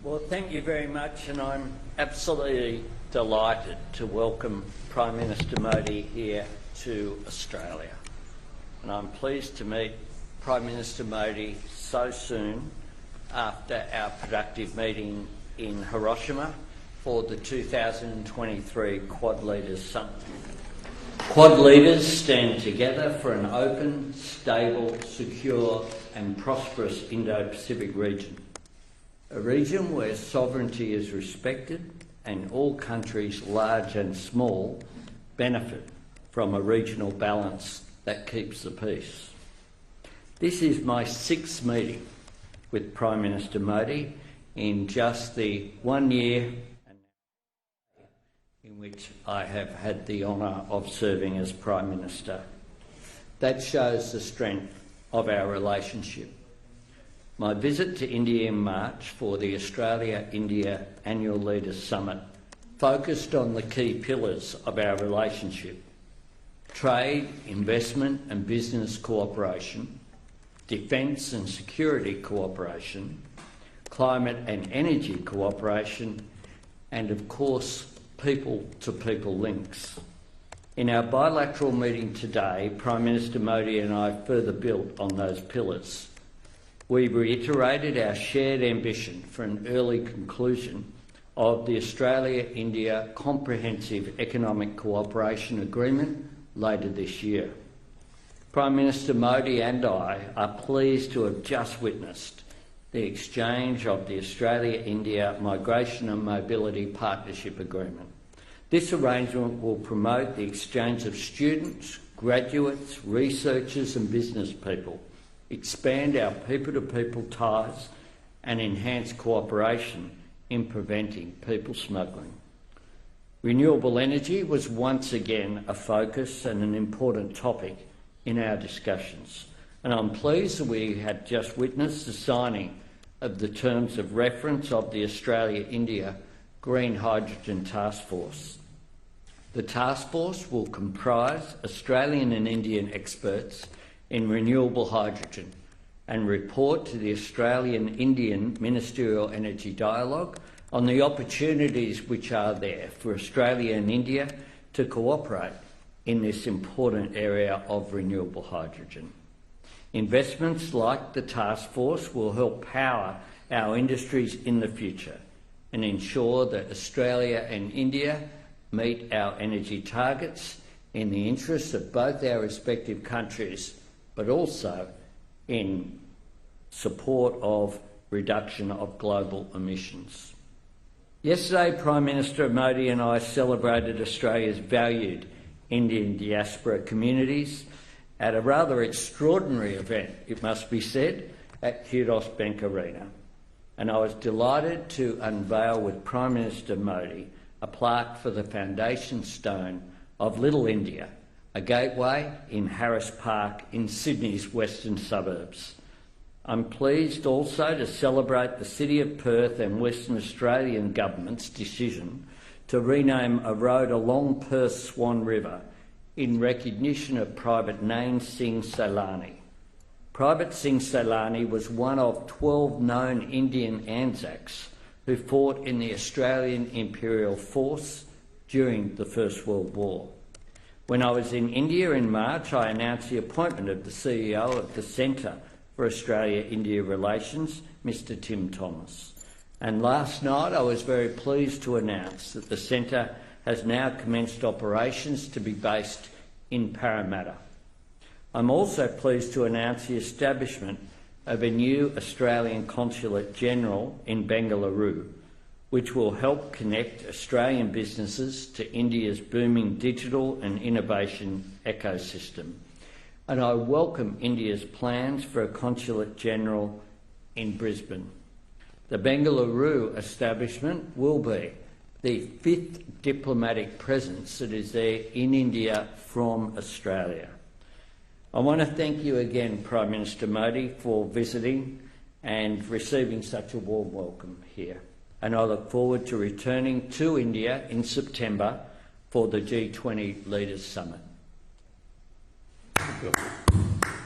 Well, thank you very much, and I'm absolutely delighted to welcome Prime Minister Modi here to Australia. And I'm pleased to meet Prime Minister Modi so soon after our productive meeting in Hiroshima for the 2023 Quad Leaders Summit. Quad leaders stand together for an open, stable, secure and prosperous Indo-Pacific region. A region where sovereignty is respected and all countries, large and small, benefit from a regional balance that keeps the peace. This is my 6th meeting with Prime Minister Modi in just the 1 year in which I have had the honour of serving as Prime Minister. That shows the strength of our relationship. My visit to India in March for the Australia-India Annual Leaders Summit focused on the key pillars of our relationship: trade, investment and business cooperation, defence and security cooperation, climate and energy cooperation, and of course, people-to-people links. In our bilateral meeting today, Prime Minister Modi and I further built on those pillars. We reiterated our shared ambition for an early conclusion of the Australia-India Comprehensive Economic Cooperation Agreement later this year. Prime Minister Modi and I are pleased to have just witnessed the exchange of the Australia-India Migration and Mobility Partnership Agreement. This arrangement will promote the exchange of students, graduates, researchers and business people, expand our people-to-people ties and enhance cooperation in preventing people smuggling. Renewable energy was once again a focus and an important topic in our discussions, and I'm pleased that we had just witnessed the signing of the terms of reference of the Australia-India Green Hydrogen Task Force. The task force will comprise Australian and Indian experts in renewable hydrogen and report to the Australian-Indian Ministerial Energy Dialogue on the opportunities which are there for Australia and India to cooperate in this important area of renewable hydrogen. Investments like the task force will help power our industries in the future and ensure that Australia and India meet our energy targets in the interests of both our respective countries, but also in support of reduction of global emissions. Yesterday, Prime Minister Modi and I celebrated Australia's valued Indian diaspora communities at a rather extraordinary event, it must be said, at Kudos Bank Arena. And I was delighted to unveil with Prime Minister Modi a plaque for the foundation stone of Little India, a gateway in Harris Park in Sydney's western suburbs. I'm pleased also to celebrate the City of Perth and Western Australian government's decision to rename a road along Perth's Swan River in recognition of Private Nain Singh Sailani. Private Singh Sailani was one of 12 known Indian Anzacs who fought in the Australian Imperial Force during the First World War. When I was in India in March, I announced the appointment of the CEO of the Centre for Australia-India Relations, Mr Tim Thomas. And last night I was very pleased to announce that the Centre has now commenced operations to be based in Parramatta. I'm also pleased to announce the establishment of a new Australian Consulate General in Bengaluru, which will help connect Australian businesses to India's booming digital and innovation ecosystem. And I welcome India's plans for a Consulate General in Brisbane. The Bengaluru establishment will be the 5th diplomatic presence that is there in India from Australia. I want to thank you again, Prime Minister Modi, for visiting and receiving such a warm welcome here. And I look forward to returning to India in September for the G20 Leaders Summit.